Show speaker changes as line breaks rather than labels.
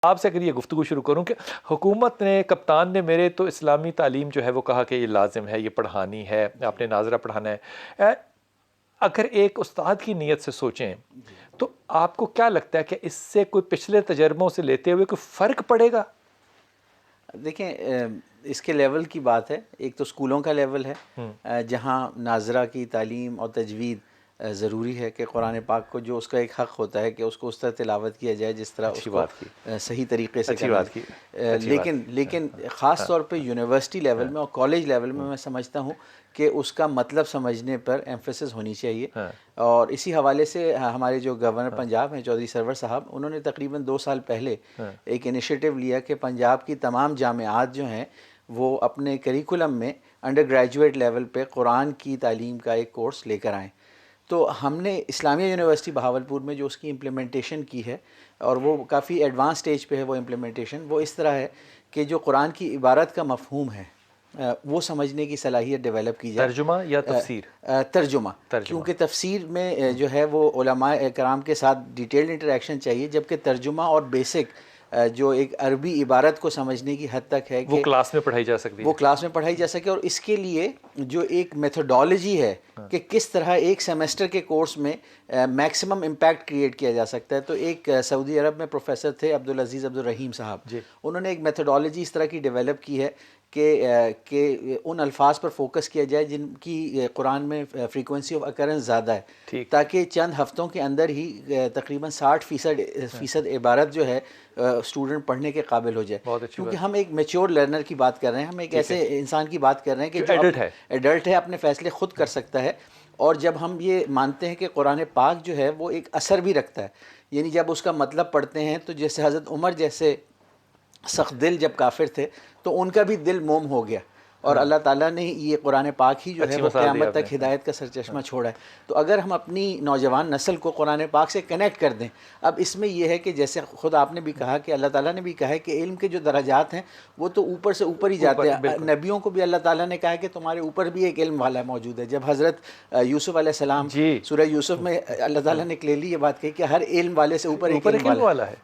آپ سے اگر یہ گفتگو شروع کروں کہ حکومت نے، کپتان نے میرے تو اسلامی تعلیم جو ہے وہ کہا کہ یہ لازم ہے، یہ پڑھانی ہے، آپ نے ناظرہ پڑھانا ہے۔ اگر ایک استاد کی نیت سے سوچیں تو آپ کو کیا لگتا ہے کہ اس سے کوئی پچھلے تجربوں سے لیتے ہوئے کوئی فرق پڑے گا؟
دیکھیں اس کے لیول کی بات ہے، ایک تو اسکولوں کا لیول ہے جہاں ناظرہ کی تعلیم اور تجوید ضروری ہے کہ قرآن پاک کو جو اس کا ایک حق ہوتا ہے کہ اس کو اس طرح تلاوت کیا جائے جس طرح اس
اچھی
کو
بات کی،
صحیح طریقے سے
اچھی
کرنا
بات کی،
ہے۔
اچھی بات کی۔
لیکن خاص طور پہ یونیورسٹی لیول میں اور کالج لیول میں سمجھتا ہوں کہ اس کا مطلب سمجھنے پر ایمفیسس ہونی چاہیے۔ اور اسی حوالے سے ہمارے جو گورنر پنجاب ہیں چودھری سرور صاحب، انہوں نے تقریباً 2 سال پہلے ایک انیشیٹو لیا کہ پنجاب کی تمام جامعات جو ہیں وہ اپنے کریکولم میں انڈر گریجویٹ لیول پہ قرآن کی تعلیم کا ایک کورس لے کر آئیں۔ تو ہم نے اسلامیہ یونیورسٹی بہاولپور میں جو اس کی امپلیمنٹیشن کی ہے، اور وہ کافی ایڈوانس سٹیج پہ ہے وہ امپلیمنٹیشن، وہ اس طرح ہے کہ جو قرآن کی عبارت کا مفہوم ہے وہ سمجھنے کی صلاحیت ڈیولپ کی جائے۔
ترجمہ یا تفسیر؟
ترجمہ، کیونکہ تفسیر میں جو ہے وہ علماء کرام کے ساتھ ڈیٹیلڈ انٹریکشن چاہیے، جبکہ ترجمہ اور بیسک جو ایک عربی عبارت کو سمجھنے کی حد تک ہے
وہ
کہ
کلاس میں پڑھائی جا سکتی ہے،
وہ کلاس میں پڑھائی جا سکے، اور اس کے لیے جو ایک میتھڈالوجی ہے کہ کس طرح ایک سیمسٹر کے کورس میں میکسیمم امپیکٹ کریٹ کیا جا سکتا ہے۔ تو ایک سعودی عرب میں پروفیسر تھے عبدالعزیز عبدالرحیم صاحب، انہوں نے ایک میتھڈالوجی اس طرح کی ڈیولپ کی ہے کہ ان الفاظ پر فوکس کیا جائے جن کی قرآن میں فریکوینسی آف اکرنس زیادہ ہے، تاکہ چند ہفتوں کے اندر ہی تقریباً 60% عبارت جو ہے اسٹوڈنٹ پڑھنے کے قابل ہو جائے۔ کیونکہ ہم ایک میچور لرنر کی بات کر رہے ہیں، ہم ایک ایسے انسان کی بات کر رہے ہیں کہ جو ایڈلٹ ہے، اپنے فیصلے خود کر سکتا ہے۔ اور جب ہم یہ مانتے ہیں کہ قرآن پاک جو ہے وہ ایک اثر بھی رکھتا ہے، یعنی جب اس کا مطلب پڑھتے ہیں تو جیسے حضرت عمر جیسے سخت دل جب کافر تھے تو ان کا بھی دل موم ہو گیا، اور اللہ تعالیٰ نے یہ قرآن پاک ہی جو ہے وہ قیامت تک ہدایت کا سرچشمہ چھوڑا ہے۔ تو اگر ہم اپنی نوجوان نسل کو قرآن پاک سے کنیکٹ کر دیں، اب اس میں یہ ہے کہ جیسے خود آپ نے بھی کہا کہ اللہ تعالیٰ نے بھی کہا ہے کہ علم کے جو درجات ہیں وہ تو اوپر سے اوپر ہی جاتے ہیں۔ نبیوں کو بھی اللہ تعالیٰ نے کہا ہے کہ تمہارے اوپر بھی ایک علم والا موجود ہے۔ جب حضرت یوسف علیہ السلام سورہ یوسف میں اللہ تعالیٰ نے کلیئرلی یہ بات کہی کہ ہر علم والے سے اوپر ایک علم والا ہے۔